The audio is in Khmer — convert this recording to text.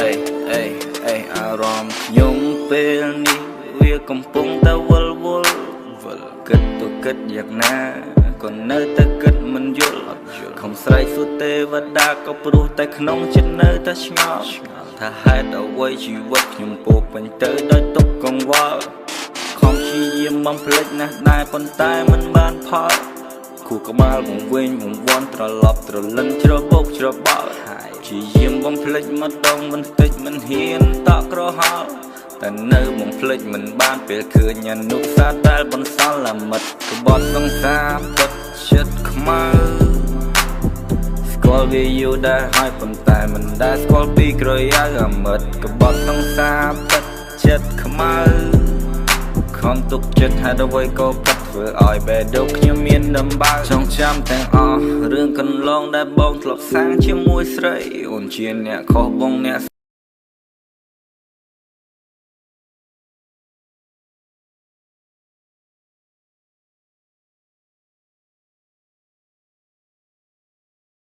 អេអេអារម្មណ៍ខ្ញុំពេលនេះវាកំពុងតែវល់គិតទៅគិតយ៉ាងណាក៏នៅតែគិតមិនយល់ខំស្រែកសួរទេវតាក៏ព្រោះតែក្នុងចិត្តនៅតែឆ្ងល់ថាហេតុអ្វីជីវិតខ្ញុំពោពេញទៅដោយទុក្ខកង្វល់ខំព្យាយាមបំភ្លេចណាស់ដែរប៉ុន្តែមិនបានផលគូក្បាលវង្វេងវង្វាន់ត្រឡប់ត្រលិនច្របោកច្របល់ព្យាយាមបំភ្លេចម្ដងបន្តិចមិនហ៊ានតក់ក្រហល់តែនៅបំភ្លេចមិនបានពេលឃើញអនុស្សាវដែលបន្សល់អាមិត្តក្បត់សង្សារពិតចិត្តខ្មៅស្គាល់វាយូរដែរហើយប៉ុន្តែមិនដែលស្គាល់ពីក្រយៅអាមិត្តក្បត់សង្សារពិតចិត្តខ្មៅខំទុកចិត្តហេតុអ្វីក៏ពិតធ្វើឲ្យបេះដូងខ្ញុំមានដំបៅចងចាំទាំងអស់រឿងកន្លងដែលបងធ្លាប់សាងជាមួយស្រីអូនជាអ្នកខុសបងអ្នក